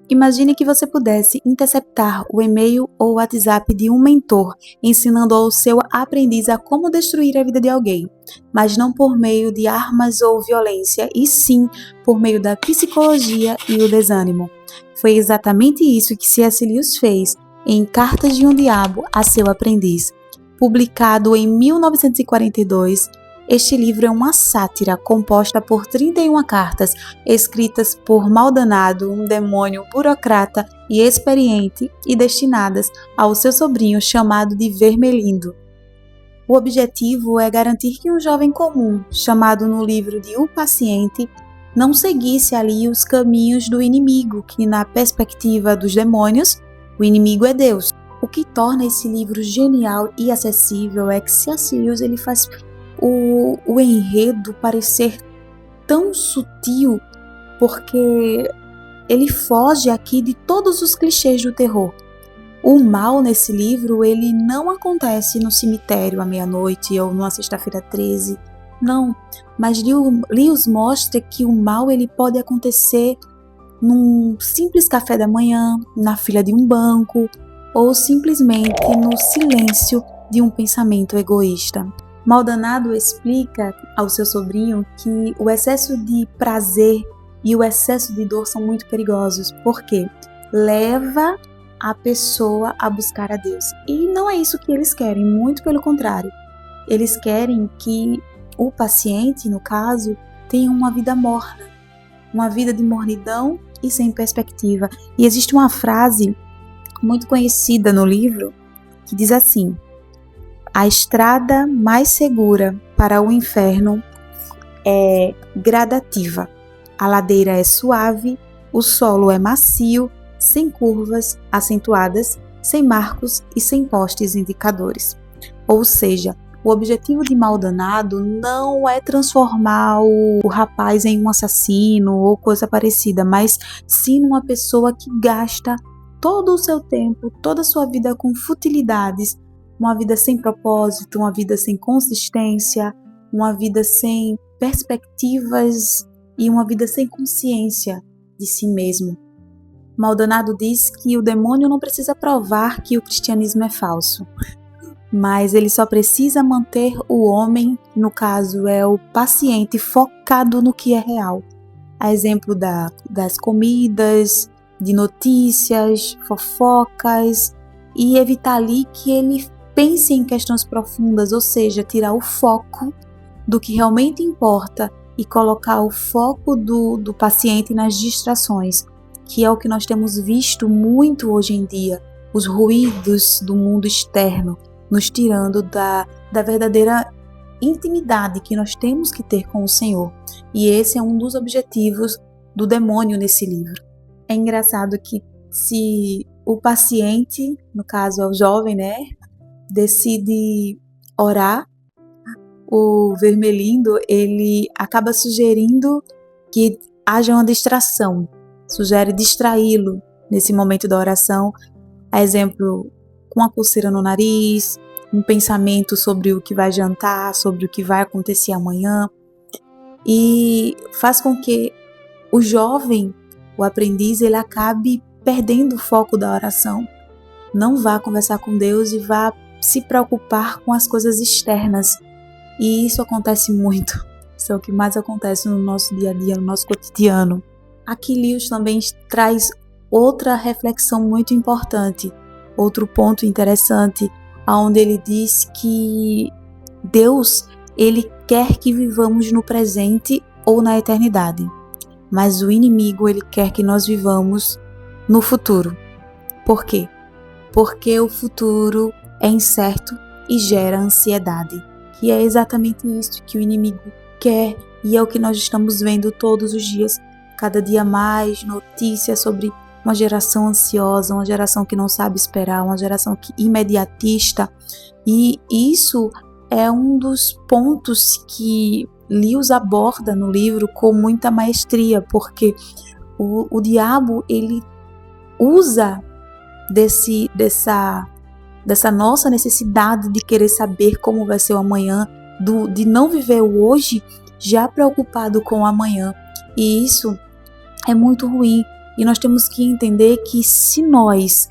Imagine que você pudesse interceptar o e-mail ou o WhatsApp de um mentor, ensinando ao seu aprendiz a como destruir a vida de alguém, mas não por meio de armas ou violência, e sim por meio da psicologia e o desânimo. Foi exatamente isso que C.S. Lewis fez em Cartas de um Diabo a seu aprendiz. Publicado em 1942, este livro é uma sátira composta por 31 cartas, escritas por Maldonado, um demônio burocrata e experiente, e destinadas ao seu sobrinho chamado de Vermelindo. O objetivo é garantir que um jovem comum, chamado no livro de O Paciente, não seguisse ali os caminhos do inimigo, que na perspectiva dos demônios, o inimigo é Deus. O que torna esse livro genial e acessível é que C.S. Lewis ele faz o enredo parecer tão sutil, porque ele foge aqui de todos os clichês do terror. O mal nesse livro, ele não acontece no cemitério à meia-noite ou numa sexta-feira 13, não, mas Lewis mostra que o mal ele pode acontecer num simples café da manhã, na fila de um banco ou simplesmente no silêncio de um pensamento egoísta. Maldonado explica ao seu sobrinho que o excesso de prazer e o excesso de dor são muito perigosos, porque leva a pessoa a buscar a Deus. E não é isso que eles querem, muito pelo contrário. Eles querem que o paciente, no caso, tenha uma vida morna, uma vida de mornidão e sem perspectiva. E existe uma frase muito conhecida no livro que diz assim: a estrada mais segura para o inferno é gradativa. A ladeira é suave, o solo é macio, sem curvas acentuadas, sem marcos e sem postes indicadores. Ou seja, o objetivo de Maldonado não é transformar o rapaz em um assassino ou coisa parecida, mas sim uma pessoa que gasta todo o seu tempo, toda a sua vida com futilidades, uma vida sem propósito, uma vida sem consistência, uma vida sem perspectivas e uma vida sem consciência de si mesmo. Maldonado diz que o demônio não precisa provar que o cristianismo é falso, mas ele só precisa manter o homem, no caso é o paciente, focado no que é real. A exemplo das comidas, de notícias, fofocas, e evitar ali que ele pense em questões profundas, ou seja, tirar o foco do que realmente importa e colocar o foco do paciente nas distrações, que é o que nós temos visto muito hoje em dia, os ruídos do mundo externo, nos tirando da verdadeira intimidade que nós temos que ter com o Senhor. E esse é um dos objetivos do demônio nesse livro. É engraçado que se o paciente, no caso é o jovem, decide orar, o Vermelindo, ele acaba sugerindo que haja uma distração, sugere distraí-lo nesse momento da oração, a exemplo, com a coceira no nariz, um pensamento sobre o que vai jantar, sobre o que vai acontecer amanhã, e faz com que o jovem, o aprendiz, ele acabe perdendo o foco da oração. Não vá conversar com Deus e vá se preocupar com as coisas externas. E isso acontece muito. Isso é o que mais acontece no nosso dia a dia, no nosso cotidiano. Aqui Lewis também traz outra reflexão muito importante, outro ponto interessante, onde ele diz que Deus, ele quer que vivamos no presente ou na eternidade, mas o inimigo, ele quer que nós vivamos no futuro. Por quê? Porque o futuro é incerto e gera ansiedade, que é exatamente isso que o inimigo quer, e é o que nós estamos vendo todos os dias, cada dia mais notícias sobre uma geração ansiosa, uma geração que não sabe esperar, uma geração imediatista, e isso é um dos pontos que Lewis aborda no livro com muita maestria, porque o diabo, ele usa dessa nossa necessidade de querer saber como vai ser o amanhã, de não viver o hoje já preocupado com o amanhã. E isso é muito ruim, E nós temos que entender que se nós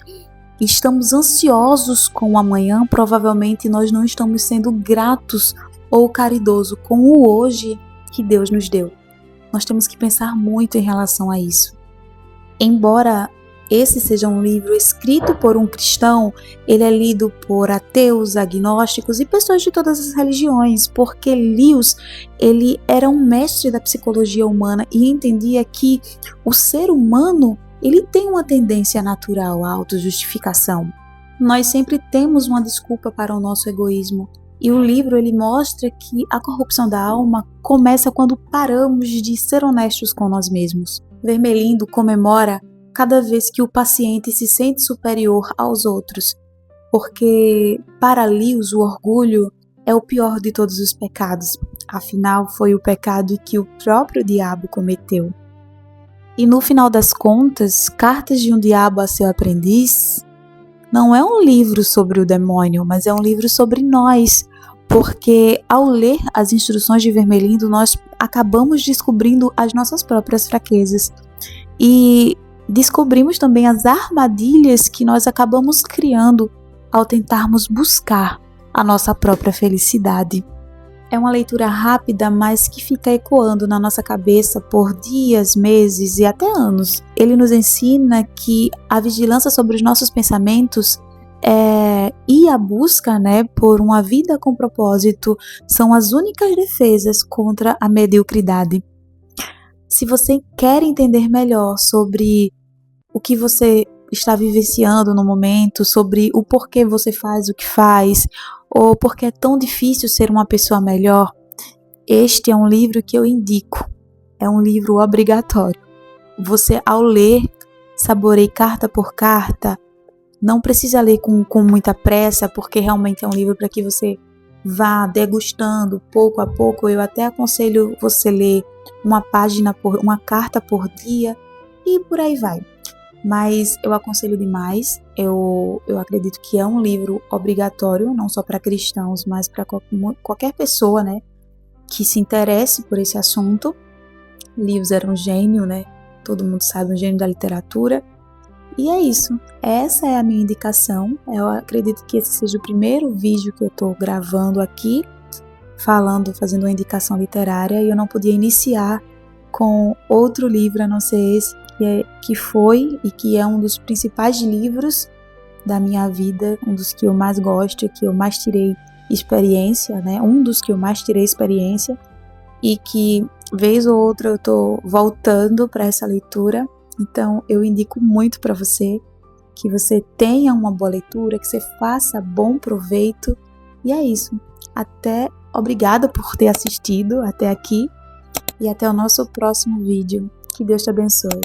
estamos ansiosos com o amanhã, provavelmente nós não estamos sendo gratos ou caridosos com o hoje que Deus nos deu. Nós temos que pensar muito em relação a isso. Embora esse seja um livro escrito por um cristão, ele é lido por ateus, agnósticos e pessoas de todas as religiões, porque Lewis, ele era um mestre da psicologia humana e entendia que o ser humano, ele tem uma tendência natural à autojustificação. Nós sempre temos uma desculpa para o nosso egoísmo. E o livro, ele mostra que a corrupção da alma começa quando paramos de ser honestos com nós mesmos. Vermelindo comemora cada vez que o paciente se sente superior aos outros, porque para Lewis o orgulho é o pior de todos os pecados, afinal foi o pecado que o próprio diabo cometeu. E no final das contas, Cartas de um Diabo a Seu Aprendiz não é um livro sobre o demônio, mas é um livro sobre nós, porque ao ler as instruções de Vermelindo, nós acabamos descobrindo as nossas próprias fraquezas e descobrimos também as armadilhas que nós acabamos criando ao tentarmos buscar a nossa própria felicidade. É uma leitura rápida, mas que fica ecoando na nossa cabeça por dias, meses e até anos. Ele nos ensina que a vigilância sobre os nossos pensamentos e a busca, por uma vida com propósito são as únicas defesas contra a mediocridade. Se você quer entender melhor sobre o que você está vivenciando no momento, sobre o porquê você faz o que faz, ou porque é tão difícil ser uma pessoa melhor, este é um livro que eu indico. É um livro obrigatório. Você, ao ler, saboreie carta por carta. Não precisa ler com muita pressa, porque realmente é um livro para que você vá degustando pouco a pouco. Eu até aconselho você ler uma carta por dia e por aí vai. Mas eu aconselho demais, eu acredito que é um livro obrigatório, não só para cristãos, mas para qualquer pessoa, que se interesse por esse assunto. Lewis era um gênio, todo mundo sabe, um gênio da literatura. E é isso, essa é a minha indicação. Eu acredito que esse seja o primeiro vídeo que eu estou gravando aqui, fazendo uma indicação literária, e eu não podia iniciar com outro livro a não ser esse, que foi e que é um dos principais livros da minha vida, um dos que eu mais gosto, que eu mais tirei experiência, um dos que eu mais tirei experiência, e que vez ou outra eu tô voltando para essa leitura. Então eu indico muito para você que você tenha uma boa leitura, que você faça bom proveito, e é isso. Obrigada por ter assistido até aqui, e até o nosso próximo vídeo. Que Deus te abençoe.